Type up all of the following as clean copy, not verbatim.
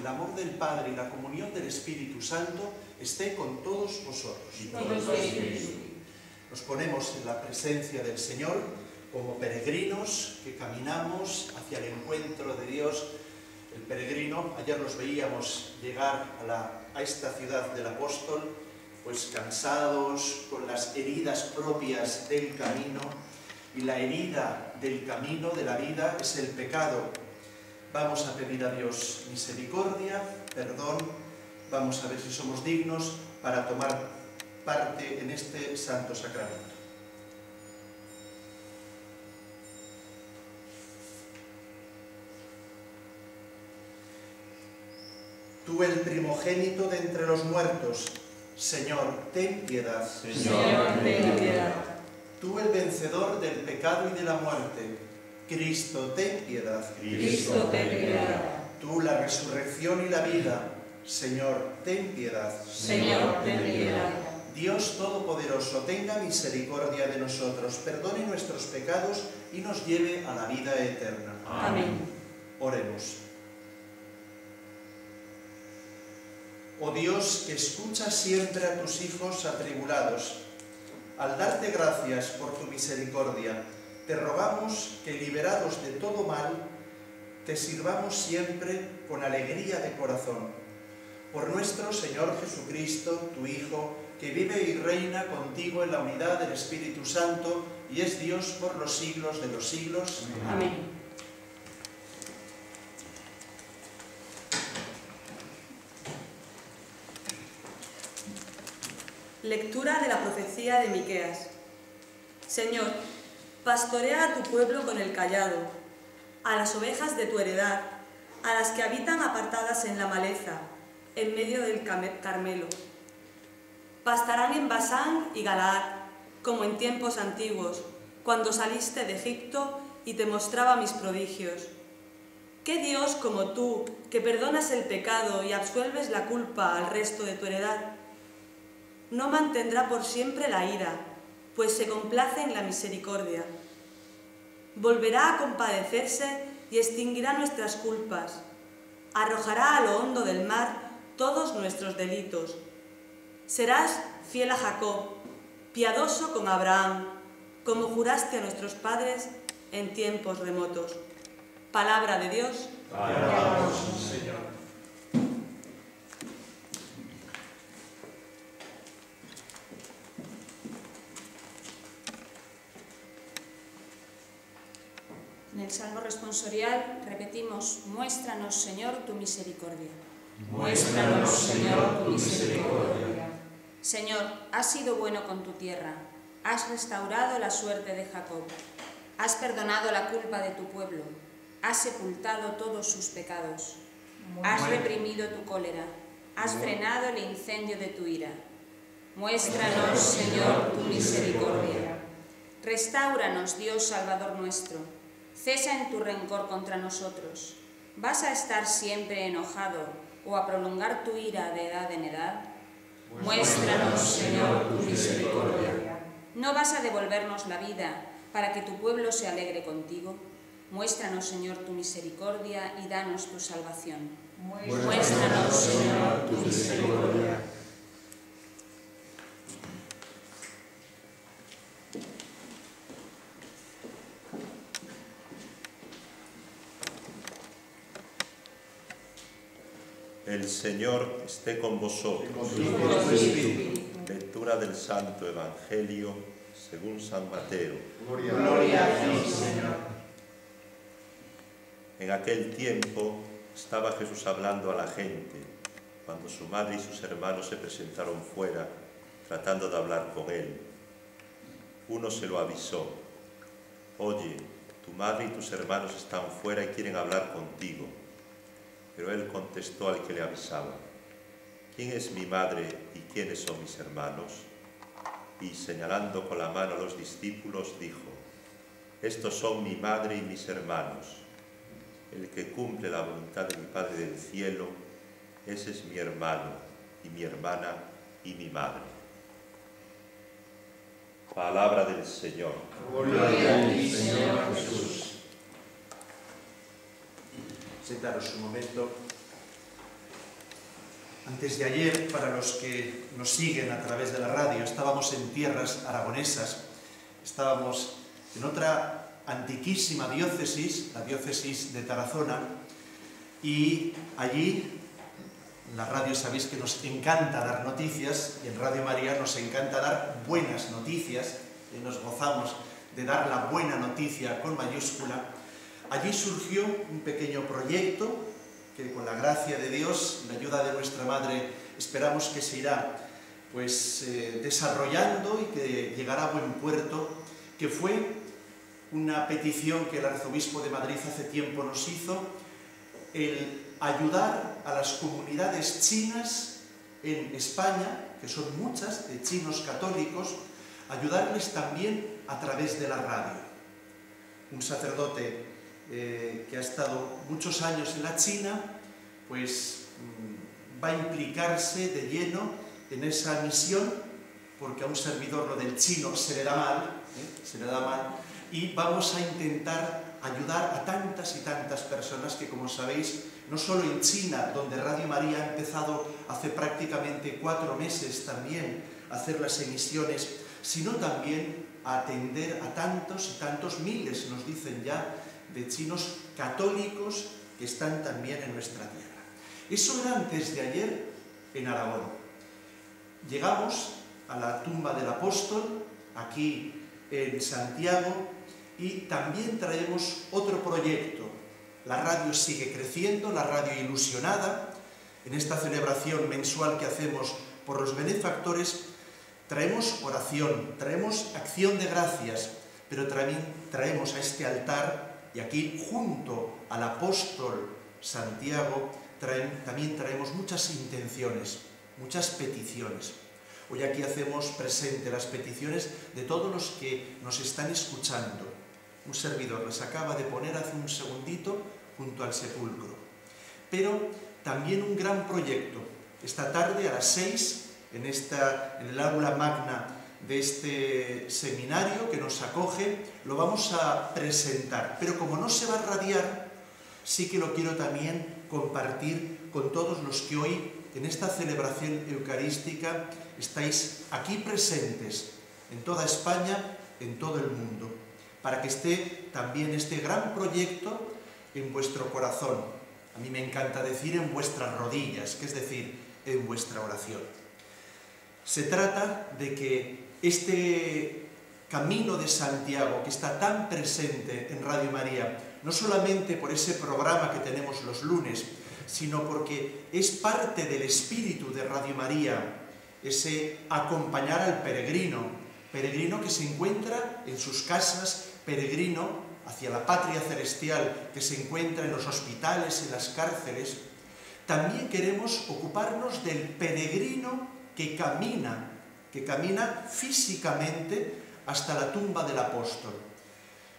el amor del Padre y la comunión del Espíritu Santo esté con todos vosotros. Nos ponemos en la presencia del Señor como peregrinos que caminamos hacia el encuentro de Dios. El peregrino, ayer los veíamos llegar a esta ciudad del apóstol, pues cansados, con las heridas propias del camino, y la herida del camino de la vida es el pecado. Vamos a pedir a Dios misericordia, perdón, vamos a ver si somos dignos para tomar parte en este santo sacramento. Tú, el primogénito de entre los muertos, Señor, ten piedad. Señor, ten piedad. Tú, el vencedor del pecado y de la muerte, Cristo, ten piedad. Cristo, ten piedad. Tú, la resurrección y la vida, Señor, ten piedad. Señor, ten piedad. Dios Todopoderoso, tenga misericordia de nosotros, perdone nuestros pecados y nos lleve a la vida eterna. Amén. Oremos. Oh Dios, que escuchas siempre a tus hijos atribulados, al darte gracias por tu misericordia, te rogamos que, liberados de todo mal, te sirvamos siempre con alegría de corazón. Por nuestro Señor Jesucristo, tu Hijo, que vive y reina contigo en la unidad del Espíritu Santo y es Dios por los siglos de los siglos. Amén. Lectura de la profecía de Miqueas. Señor, pastorea a tu pueblo con el cayado, a las ovejas de tu heredad, a las que habitan apartadas en la maleza, en medio del Carmelo. Pastarán en Basán y Galaad, como en tiempos antiguos, cuando saliste de Egipto y te mostraba mis prodigios. ¿Qué Dios como tú, que perdonas el pecado y absuelves la culpa al resto de tu heredad? No mantendrá por siempre la ira, pues se complace en la misericordia. Volverá a compadecerse y extinguirá nuestras culpas. Arrojará a lo hondo del mar todos nuestros delitos. Serás fiel a Jacob, piadoso con Abraham, como juraste a nuestros padres en tiempos remotos. Palabra de Dios. Alabamos, Señor. En el Salmo responsorial repetimos: muéstranos, Señor, tu misericordia. Muéstranos, Señor, tu misericordia. Señor, has sido bueno con tu tierra, has restaurado la suerte de Jacob, has perdonado la culpa de tu pueblo, has sepultado todos sus pecados, has reprimido tu cólera, has frenado el incendio de tu ira. Muéstranos, Señor, tu misericordia. Restáuranos, Dios Salvador nuestro. Cesa en tu rencor contra nosotros. ¿Vas a estar siempre enojado o a prolongar tu ira de edad en edad? Muéstranos, Señor, tu misericordia. ¿No vas a devolvernos la vida para que tu pueblo se alegre contigo? Muéstranos, Señor, tu misericordia y danos tu salvación. Muéstranos, Señor, tu misericordia. El Señor esté con vosotros. Lectura del Santo Evangelio según San Mateo. Gloria a ti, Señor. En aquel tiempo estaba Jesús hablando a la gente, cuando su madre y sus hermanos se presentaron fuera, tratando de hablar con él. Uno se lo avisó: oye, tu madre y tus hermanos están fuera y quieren hablar contigo. Pero él contestó al que le avisaba: ¿quién es mi madre y quiénes son mis hermanos? Y señalando con la mano a los discípulos, dijo: estos son mi madre y mis hermanos. El que cumple la voluntad de mi Padre del cielo, ese es mi hermano y mi hermana y mi madre. Palabra del Señor. Gloria a ti, Señor Jesús. Sentaros un momento. Antes de ayer, para los que nos siguen a través de la radio, estábamos en tierras aragonesas, estábamos en otra antiquísima diócesis, la diócesis de Tarazona, y allí, en la radio sabéis que nos encanta dar noticias, y en Radio María nos encanta dar buenas noticias, y nos gozamos de dar la buena noticia con mayúscula. Allí surgió un pequeño proyecto que con la gracia de Dios, la ayuda de nuestra Madre, esperamos que se irá desarrollando y que llegará a buen puerto, que fue una petición que el arzobispo de Madrid hace tiempo nos hizo, el ayudar a las comunidades chinas en España, que son muchas, de chinos católicos, ayudarles también a través de la radio. Un sacerdote que ha estado muchos años en la China, pues va a implicarse de lleno en esa misión, porque a un servidor lo del chino se le da mal, y vamos a intentar ayudar a tantas y tantas personas que, como sabéis, no solo en China, donde Radio María ha empezado hace prácticamente 4 meses también a hacer las emisiones, sino también a atender a tantos y tantos miles, nos dicen ya, de chinos católicos que están también en nuestra tierra. Eso era antes de ayer en Aragón. Llegamos a la tumba del apóstol, aquí en Santiago, y también traemos otro proyecto. La radio sigue creciendo, la radio ilusionada. En esta celebración mensual que hacemos por los benefactores, traemos oración, traemos acción de gracias, pero también traemos a este altar, y aquí junto al apóstol Santiago también traemos muchas intenciones, muchas peticiones. Hoy aquí hacemos presente las peticiones de todos los que nos están escuchando. Un servidor las acaba de poner hace un segundito junto al sepulcro. Pero también un gran proyecto. Esta tarde a las 6, en el aula magna de este seminario que nos acoge, lo vamos a presentar. Pero como no se va a radiar, sí que lo quiero también compartir con todos los que hoy, en esta celebración eucarística, estáis aquí presentes, en toda España, en todo el mundo, para que esté también este gran proyecto en vuestro corazón. A mí me encanta decir en vuestras rodillas, que es decir, en vuestra oración. Se trata de que este camino de Santiago, que está tan presente en Radio María, no solamente por ese programa que tenemos los lunes, sino porque es parte del espíritu de Radio María, ese acompañar al peregrino que se encuentra en sus casas, peregrino hacia la patria celestial, que se encuentra en los hospitales, en las cárceles. También queremos ocuparnos del peregrino que camina físicamente hasta la tumba del apóstol.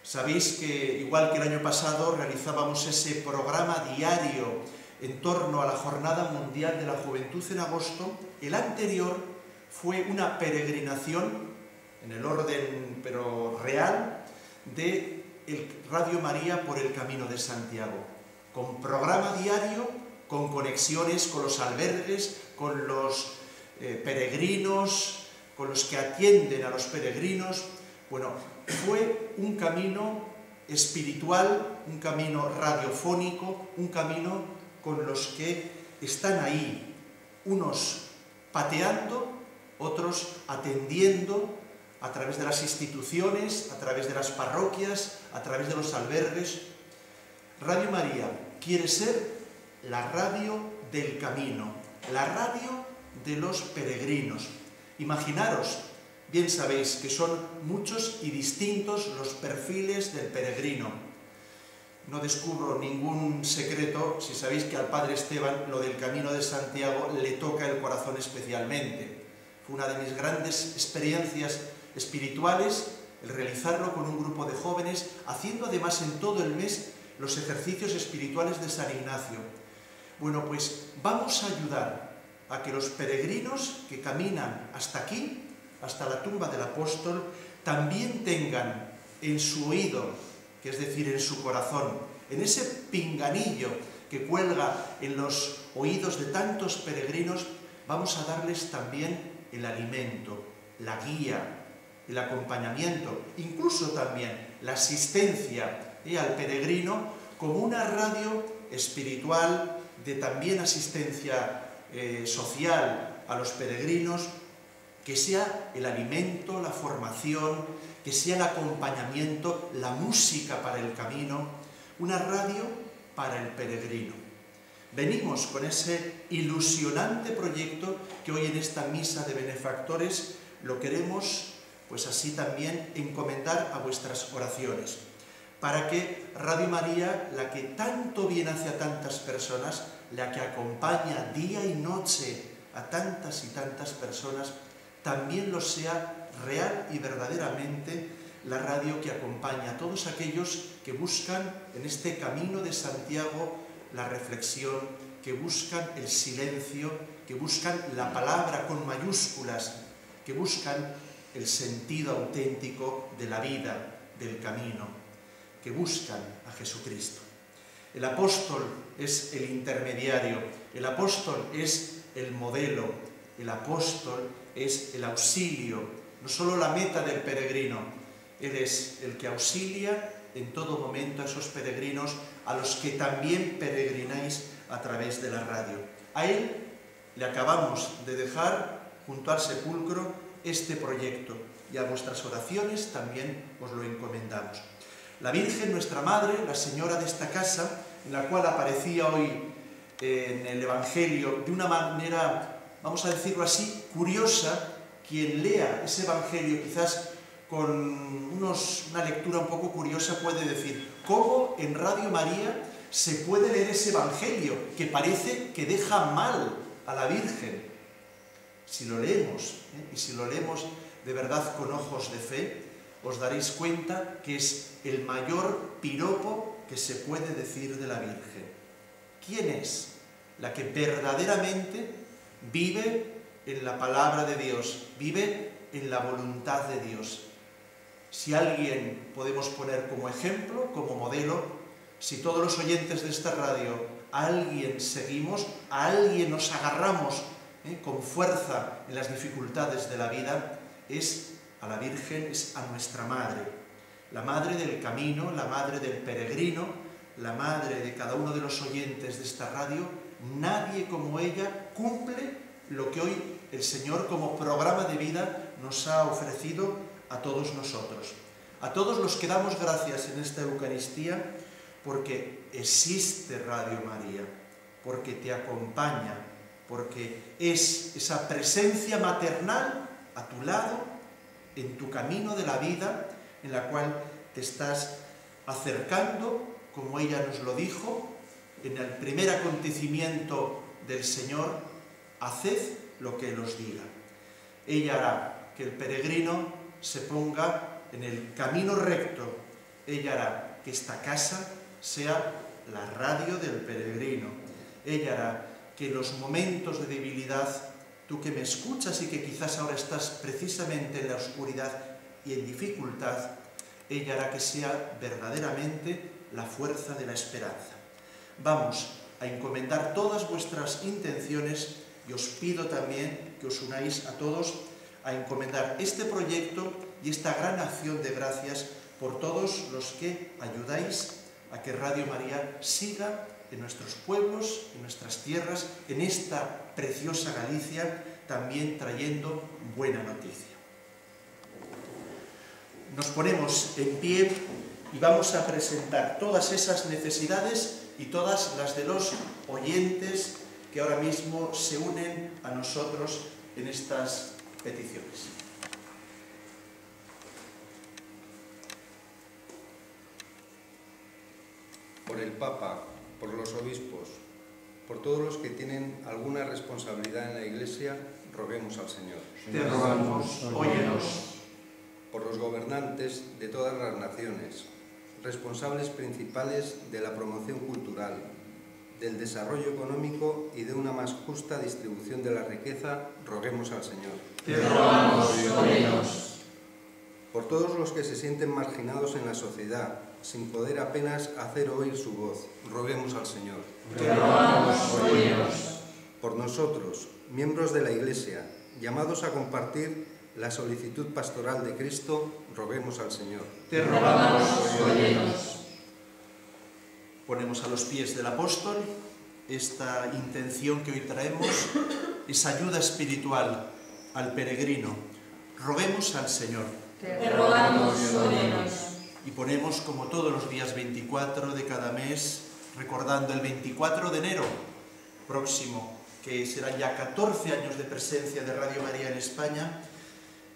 Sabéis que, igual que el año pasado, realizábamos ese programa diario en torno a la Jornada Mundial de la Juventud en agosto. El anterior fue una peregrinación, en el orden pero real, de Radio María por el Camino de Santiago, con programa diario, con conexiones con los albergues, con los peregrinos, con los que atienden a los peregrinos. Bueno, fue un camino espiritual, un camino radiofónico, un camino con los que están ahí, unos pateando, otros atendiendo a través de las instituciones, a través de las parroquias, a través de los albergues. Radio María quiere ser la radio del camino, la radio de los peregrinos. Imaginaros, bien sabéis que son muchos y distintos los perfiles del peregrino. No descubro ningún secreto si sabéis que al Padre Esteban lo del Camino de Santiago le toca el corazón especialmente. Fue una de mis grandes experiencias espirituales el realizarlo con un grupo de jóvenes, haciendo además en todo el mes los ejercicios espirituales de San Ignacio. Bueno, pues vamos a ayudar a que los peregrinos que caminan hasta aquí, hasta la tumba del apóstol, también tengan en su oído, que es decir, en su corazón, en ese pinganillo que cuelga en los oídos de tantos peregrinos, vamos a darles también el alimento, la guía, el acompañamiento, incluso también la asistencia al peregrino como una radio espiritual de también asistencia social a los peregrinos, que sea el alimento, la formación, que sea el acompañamiento, la música para el camino, una radio para el peregrino. Venimos con ese ilusionante proyecto que hoy en esta misa de benefactores lo queremos, pues así también, encomendar a vuestras oraciones, para que Radio María, la que tanto bien hace a tantas personas, la que acompaña día y noche a tantas y tantas personas, también lo sea real y verdaderamente la radio que acompaña a todos aquellos que buscan en este camino de Santiago la reflexión, que buscan el silencio, que buscan la palabra con mayúsculas, que buscan el sentido auténtico de la vida, del camino, que buscan a Jesucristo. El apóstol es el intermediario, el apóstol es el modelo, el apóstol es el auxilio, no solo la meta del peregrino, él es el que auxilia en todo momento a esos peregrinos, a los que también peregrináis a través de la radio. A él le acabamos de dejar junto al sepulcro este proyecto y a vuestras oraciones también os lo encomendamos. La Virgen, nuestra Madre, la Señora de esta casa, en la cual aparecía hoy en el Evangelio de una manera, vamos a decirlo así, curiosa, quien lea ese Evangelio quizás con una lectura un poco curiosa puede decir, ¿cómo en Radio María se puede leer ese Evangelio que parece que deja mal a la Virgen? Si lo leemos, y si lo leemos de verdad con ojos de fe, os daréis cuenta que es el mayor piropo que se puede decir de la Virgen. ¿Quién es la que verdaderamente vive en la palabra de Dios, vive en la voluntad de Dios? Si alguien podemos poner como ejemplo, como modelo, si todos los oyentes de esta radio, a alguien seguimos, a alguien nos agarramos con fuerza en las dificultades de la vida, es a la Virgen, es a nuestra Madre, la Madre del camino, la Madre del peregrino, la Madre de cada uno de los oyentes de esta radio. Nadie como ella cumple lo que hoy el Señor como programa de vida nos ha ofrecido a todos nosotros. A todos los que damos gracias en esta Eucaristía porque existe Radio María, porque te acompaña, porque es esa presencia maternal a tu lado, en tu camino de la vida, en la cual te estás acercando, como ella nos lo dijo, en el primer acontecimiento del Señor, haced lo que Él os diga. Ella hará que el peregrino se ponga en el camino recto, ella hará que esta casa sea la radio del peregrino, ella hará que en los momentos de debilidad, tú que me escuchas y que quizás ahora estás precisamente en la oscuridad y en dificultad, ella hará que sea verdaderamente la fuerza de la esperanza. Vamos a encomendar todas vuestras intenciones y os pido también que os unáis a todos a encomendar este proyecto y esta gran acción de gracias por todos los que ayudáis a que Radio María siga en nuestros pueblos, en nuestras tierras, en esta preciosa Galicia, también trayendo buena noticia. Nos ponemos en pie y vamos a presentar todas esas necesidades y todas las de los oyentes que ahora mismo se unen a nosotros en estas peticiones. Por el Papa, por los obispos, por todos los que tienen alguna responsabilidad en la Iglesia, roguemos al Señor. Te rogamos, óyenos. Por los gobernantes de todas las naciones, responsables principales de la promoción cultural, del desarrollo económico y de una más justa distribución de la riqueza, roguemos al Señor. Te rogamos, óyenos. Por todos los que se sienten marginados en la sociedad, sin poder apenas hacer oír su voz. Roguemos al Señor. Te rogamos, óyenos. Por nosotros, miembros de la Iglesia, llamados a compartir la solicitud pastoral de Cristo, roguemos al Señor. Te rogamos, óyenos. Ponemos a los pies del apóstol esta intención que hoy traemos, esa ayuda espiritual al peregrino. Roguemos al Señor. Te rogamos, óyenos. Y ponemos, como todos los días 24 de cada mes, recordando el 24 de enero próximo, que serán ya 14 años de presencia de Radio María en España,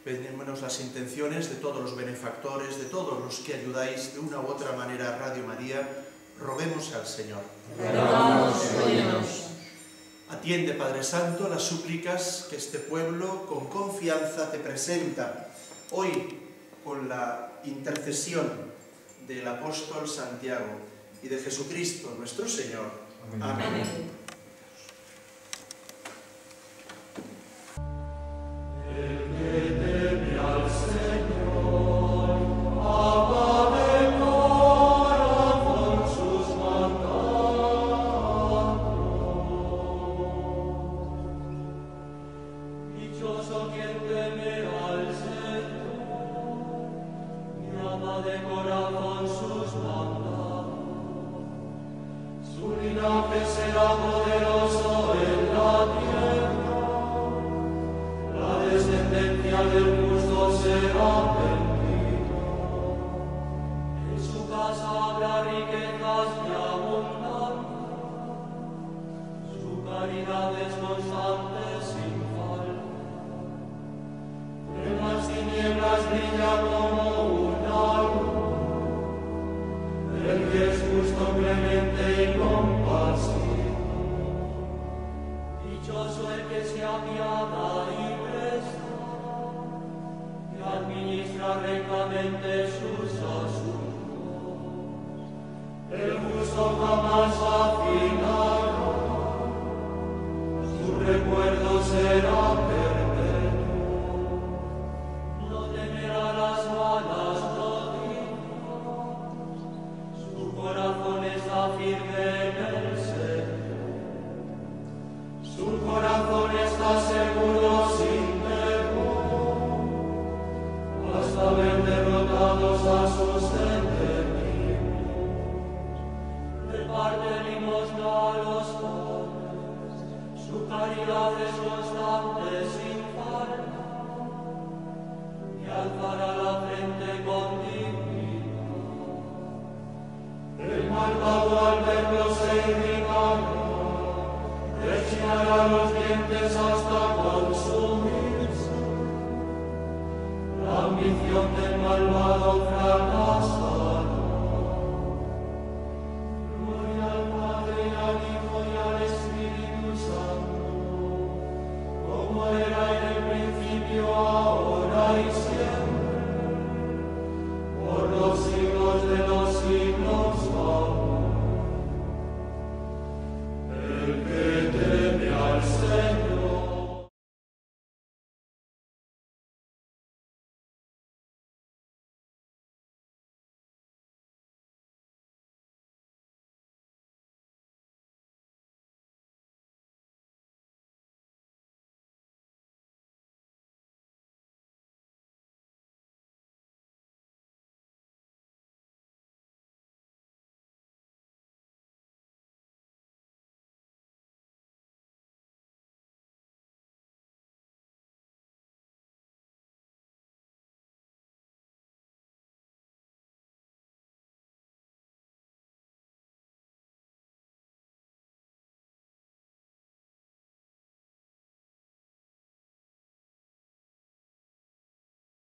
pedimos las intenciones de todos los benefactores, de todos los que ayudáis de una u otra manera a Radio María. Roguemos al Señor. Te rogamos, óyenos. Atiende, Padre Santo, las súplicas que este pueblo con confianza te presenta hoy con la intercesión del apóstol Santiago y de Jesucristo nuestro Señor. Amén. La ambición del malvado fracasa.